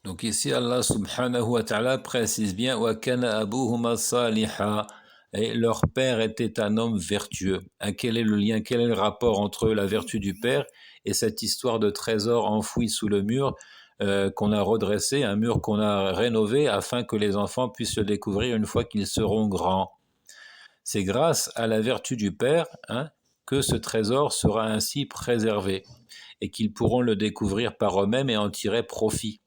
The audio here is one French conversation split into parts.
Donc ici, Allah subhanahu wa ta'ala précise bien wa kana abuhuma saliha, et leur père était un homme vertueux. Quel est le lien, quel est le rapport entre la vertu du père et cette histoire de trésor enfoui sous le mur qu'on a redressé, un mur qu'on a rénové afin que les enfants puissent le découvrir une fois qu'ils seront grands. C'est grâce à la vertu du père que ce trésor sera ainsi préservé et qu'ils pourront le découvrir par eux-mêmes et en tirer profit.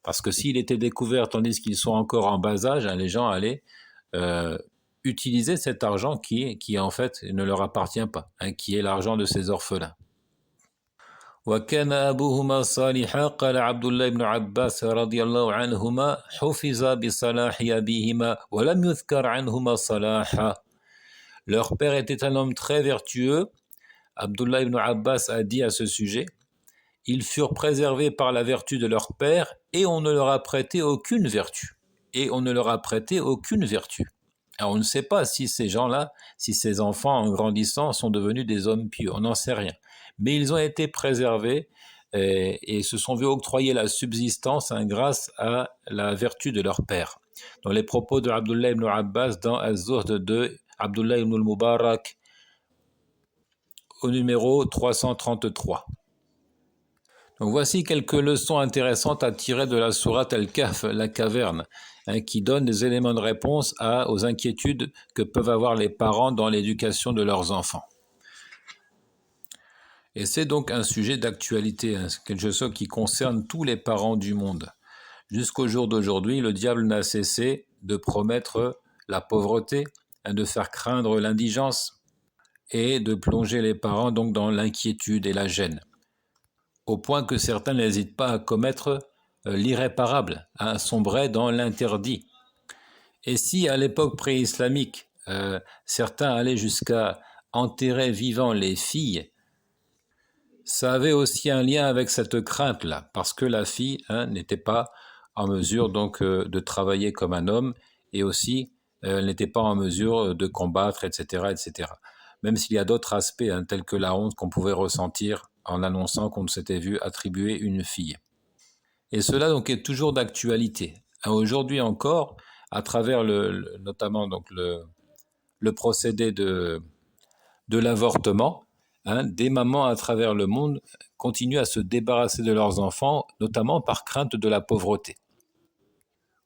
Parce que s'il était découvert tandis qu'ils sont encore en bas âge, les gens allaient utiliser cet argent qui en fait ne leur appartient pas, qui est l'argent de ces orphelins. وكان أبوهما صالحا قال عبد الله بن عباس رضي الله عنهما حفظ بصلاح أبيهما ولم يذكر عنهما صلاحا. Leur père était un homme très vertueux. Abdullah ibn Abbas a dit à ce sujet: ils furent préservés par la vertu de leur père et on ne leur a prêté aucune vertu. Alors on ne sait pas si ces gens-là, si ces enfants en grandissant sont devenus des hommes pieux, on n'en sait rien. Mais ils ont été préservés et se sont vus octroyer la subsistance grâce à la vertu de leur père. Dans les propos de Abdullah ibn Abbas dans Az-Zuhd de Abdullah ibn al-Mubarak au numéro 333. Donc voici quelques leçons intéressantes à tirer de la sourate Al-Kahf, la caverne, qui donne des éléments de réponse aux inquiétudes que peuvent avoir les parents dans l'éducation de leurs enfants. Et c'est donc un sujet d'actualité, quelque chose qui concerne tous les parents du monde. Jusqu'au jour d'aujourd'hui, le diable n'a cessé de promettre la pauvreté, de faire craindre l'indigence et de plonger les parents donc dans l'inquiétude et la gêne, au point que certains n'hésitent pas à commettre l'irréparable, à sombrer dans l'interdit. Et si à l'époque pré-islamique, certains allaient jusqu'à enterrer vivants les filles, ça avait aussi un lien avec cette crainte-là, parce que la fille n'était pas en mesure donc de travailler comme un homme, et aussi elle n'était pas en mesure de combattre, etc., etc. Même s'il y a d'autres aspects, tels que la honte qu'on pouvait ressentir en annonçant qu'on s'était vu attribuer une fille. Et cela donc est toujours d'actualité. Aujourd'hui encore, à travers notamment donc le procédé de l'avortement, des mamans à travers le monde continuent à se débarrasser de leurs enfants, notamment par crainte de la pauvreté.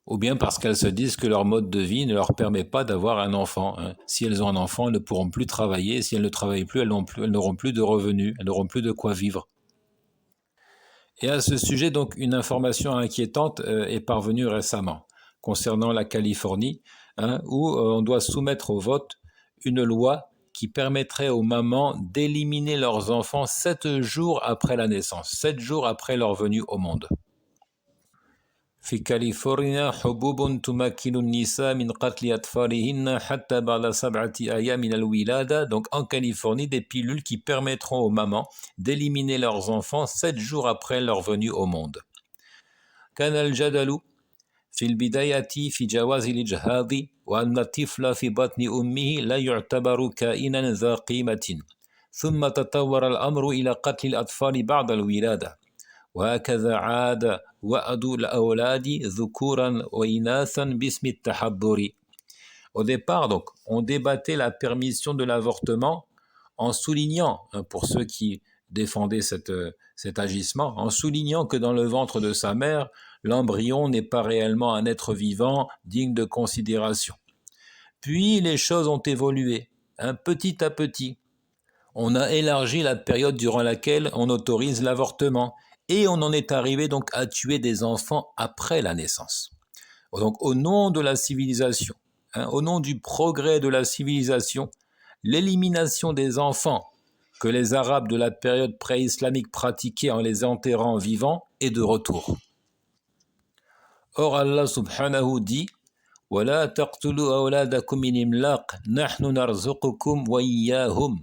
Ou bien parce qu'elles se disent que leur mode de vie ne leur permet pas d'avoir un enfant. Si elles ont un enfant, elles ne pourront plus travailler. Si elles ne travaillent plus, elles n'auront plus de revenus, elles n'auront plus de quoi vivre. Et à ce sujet, donc, une information inquiétante est parvenue récemment concernant la Californie, où on doit soumettre au vote une loi qui permettrait aux mamans d'éliminer leurs enfants 7 jours après la naissance, 7 jours après leur venue au monde. في كاليفورنيا حبوب تمكن النساء من قتل أطفالهن حتى بعد 7 أيام من الولادة. Donc en Californie, des pilules qui permettront aux mamans d'éliminer leurs enfants 7 jours après leur venue au monde. كان الجدل في البداية في جواز الإجهاض وأن الطفل في بطن أمه لا يعتبر كائنا ذا قيمة، ثم تطور الأمر إلى قتل الأطفال بعد الولادة، وهكذا عاد وأد الأولاد ذكورا وإناثا باسم التحضر. Au départ, donc, on débattait la permission de l'avortement en soulignant, pour ceux qui défendaient cet agissement, en soulignant que dans le ventre de sa mère, l'embryon n'est pas réellement un être vivant digne de considération. Puis les choses ont évolué, petit à petit. On a élargi la période durant laquelle on autorise l'avortement et on en est arrivé donc à tuer des enfants après la naissance. Donc au nom de la civilisation, au nom du progrès de la civilisation, l'élimination des enfants que les Arabes de la période pré-islamique pratiquaient en les enterrant vivants est de retour. Or Allah subhanahu dit وَلَا تَقْتُلُوا أَوْلَادَكُمْ مِنْ إِمْلَاقٍ نَحْنُ نَرْزُقُكُمْ وَإِيَّاهُمْ.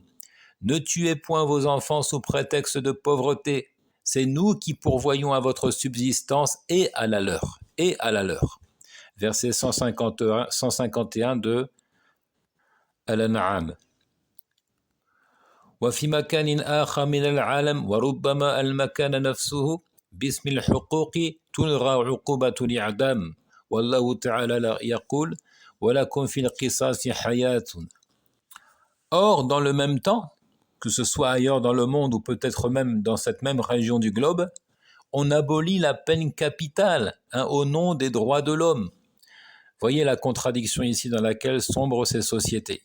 Ne tuez point vos enfants sous prétexte de pauvreté. C'est nous qui pourvoyons à votre subsistance et à la leur. Verset 151 de Al-An'am. وفي مكان آخر من العالم وربما المكان نفسه باسم الحقوق تلغى عقوبة الإعدام والله تعالى يقول ولكم في القصاص حياة. Or, dans le même temps, que ce soit ailleurs dans le monde ou peut-être même dans cette même région du globe, on abolit la peine capitale au nom des droits de l'homme. Voyez la contradiction ici dans laquelle sombrent ces sociétés.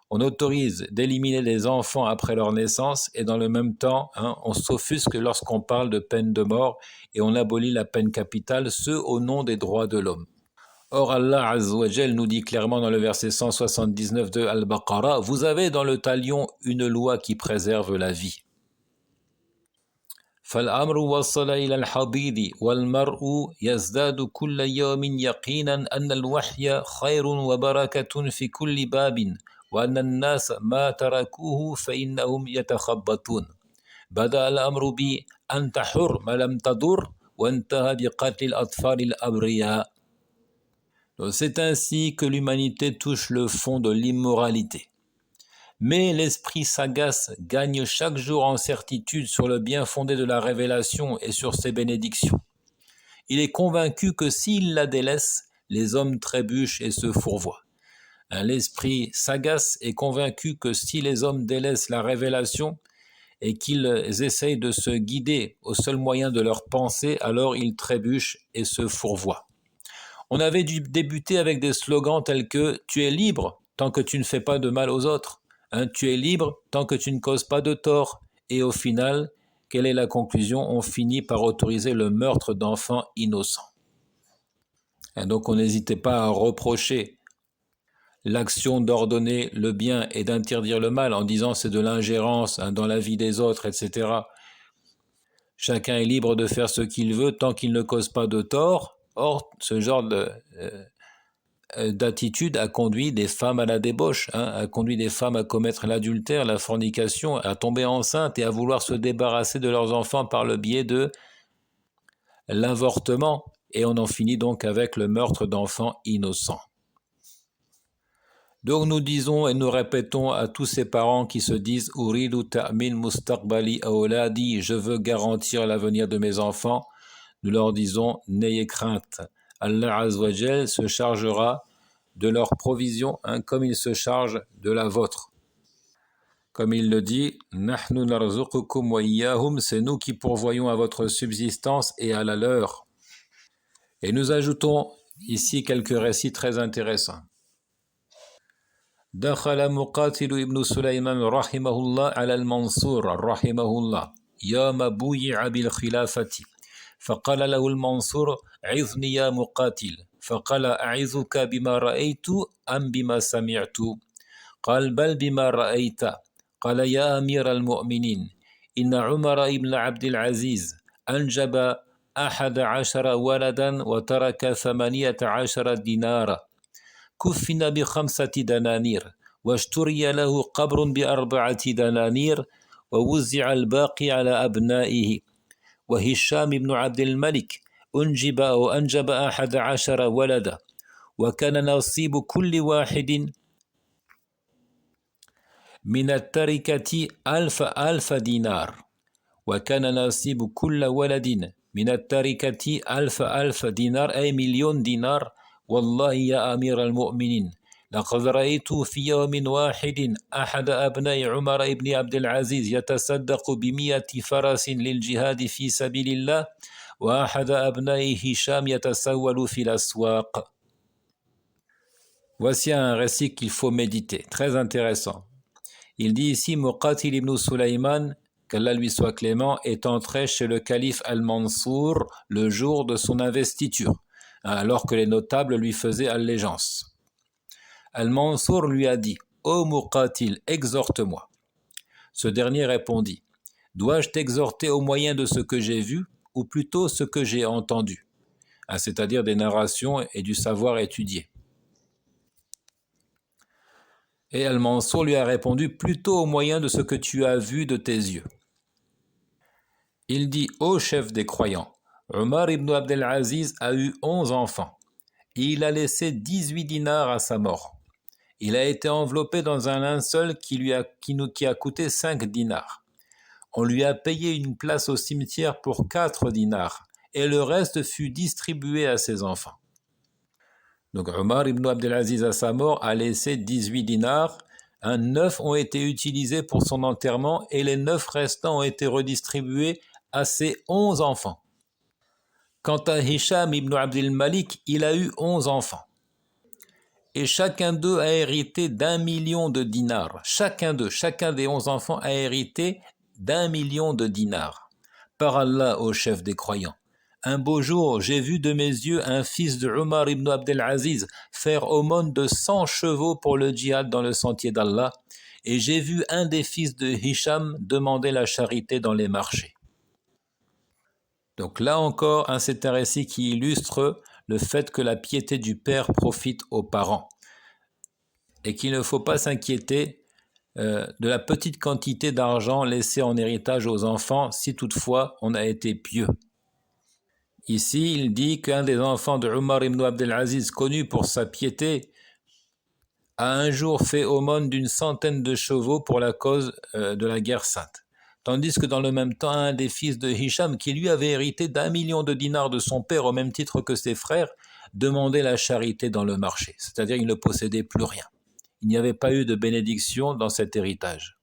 On autorise d'éliminer les enfants après leur naissance et dans le même temps, on s'offusque lorsqu'on parle de peine de mort et on abolit la peine capitale, ce au nom des droits de l'homme. Or, Allah Azza wa Jal nous dit clairement dans le verset 179 de Al-Baqarah, vous avez dans le talion une loi qui préserve la vie. فالأمر وصل إلى الحضيض والمرء يزداد كل يوم يقينا أن الوحي خير وبركة في كل باب وأن الناس ما تركوه فإنهم يتخبطون. بدأ الأمر بأنت حر ما لم تضر وانتهى بقتل الأطفال الأبرياء. C'est ainsi que l'humanité touche le fond de l'immoralité. Mais l'esprit sagace gagne chaque jour en certitude sur le bien fondé de la révélation et sur ses bénédictions. Il est convaincu que s'il la délaisse, les hommes trébuchent et se fourvoient. L'esprit sagace est convaincu que si les hommes délaissent la révélation et qu'ils essayent de se guider au seul moyen de leur pensée, alors ils trébuchent et se fourvoient. On avait dû débuter avec des slogans tels que « Tu es libre tant que tu ne fais pas de mal aux autres ». Tu es libre tant que tu ne causes pas de tort. Et au final, quelle est la conclusion? On finit par autoriser le meurtre d'enfants innocents. Et donc on n'hésitait pas à reprocher l'action d'ordonner le bien et d'interdire le mal en disant c'est de l'ingérence dans la vie des autres, etc. Chacun est libre de faire ce qu'il veut tant qu'il ne cause pas de tort. Or, ce genre d'attitude a conduit des femmes à la débauche, a conduit des femmes à commettre l'adultère, la fornication, à tomber enceinte et à vouloir se débarrasser de leurs enfants par le biais de l'avortement. Et on en finit donc avec le meurtre d'enfants innocents. Donc nous disons et nous répétons à tous ces parents qui se disent « Uridu ta'min mustaqbali awladi » je veux garantir l'avenir de mes enfants. Nous leur disons « N'ayez crainte ». Allah Azza wa Jal se chargera de leur provision, comme il se charge de la vôtre. Comme il le dit, Nahnu narzuqukum wa iyyahum, c'est nous qui pourvoyons à votre subsistance et à la leur. Et nous ajoutons ici quelques récits très intéressants. دخل مقاتل ابن سليمان رحمه الله على المنصور رحمه الله يوم بويع بالخلافة فقال له المنصور عظني يا مقاتل فقال أعظك بما رأيت أم بما سمعت قال بل بما رأيت قال يا أمير المؤمنين إن عمر بن عبد العزيز أنجب 11 ولدا وترك 18 دينارا كفن ب5 دنانير واشتري له قبر ب4 دنانير ووزع الباقي على أبنائه وهشام بن عبد الملك أنجب 11 ولدا وكان نصيب كل واحد من التركة 1000 دينار وكان نصيب كل ولد من التركة 1000 دينار أي 1,000,000 دينار والله يا أمير المؤمنين لقد رأيت في يوم واحد أحد أبناء عمر بن عبد العزيز يتصدق ب100 فرس للجهاد في سبيل الله وأحد أبناء هشام يتسول في الأسواق. Voici un récit qu'il faut méditer, très intéressant. Il dit ici, Muqatil ibn Sulayman, qu'Allah lui soit clément, est entré chez le calife Al-Mansour le jour de son investiture, alors que les notables lui faisaient allégeance. Al-Mansour lui a dit, « Ô Muqatil, exhorte-moi. » Ce dernier répondit, « Dois-je t'exhorter au moyen de ce que j'ai vu, ou plutôt ce que j'ai entendu ?» C'est-à-dire des narrations et du savoir étudié. Et Al-Mansour lui a répondu, « Plutôt au moyen de ce que tu as vu de tes yeux. » Il dit, « Ô chef des croyants, Omar ibn Abdel Aziz a eu 11 enfants, et il a laissé 18 dinars à sa mort. Il a été enveloppé dans un linceul qui a coûté 5 dinars. On lui a payé une place au cimetière pour 4 dinars et le reste fut distribué à ses enfants. Donc Omar ibn Abdelaziz à sa mort a laissé 18 dinars. 9 ont été utilisés pour son enterrement et les 9 restants ont été redistribués à ses 11 enfants. Quant à Hisham ibn Abdel Malik, il a eu 11 enfants. Et chacun d'eux a hérité d'1 million de dinars. Chacun des 11 enfants a hérité d'1 million de dinars. Par Allah, ô chef des croyants, un beau jour, j'ai vu de mes yeux un fils de Omar ibn Abdelaziz faire aumône de 100 chevaux pour le djihad dans le sentier d'Allah, et j'ai vu un des fils de Hisham demander la charité dans les marchés. Donc là encore, c'est un récit qui illustre le fait que la piété du père profite aux parents et qu'il ne faut pas s'inquiéter de la petite quantité d'argent laissée en héritage aux enfants si toutefois on a été pieux. Ici, il dit qu'un des enfants de Omar ibn Abdelaziz, connu pour sa piété, a un jour fait aumône d'une centaine de chevaux pour la cause de la guerre sainte. Tandis que dans le même temps, un des fils de Hisham, qui lui avait hérité d'1 million de dinars de son père au même titre que ses frères, demandait la charité dans le marché, c'est-à-dire il ne possédait plus rien. Il n'y avait pas eu de bénédiction dans cet héritage.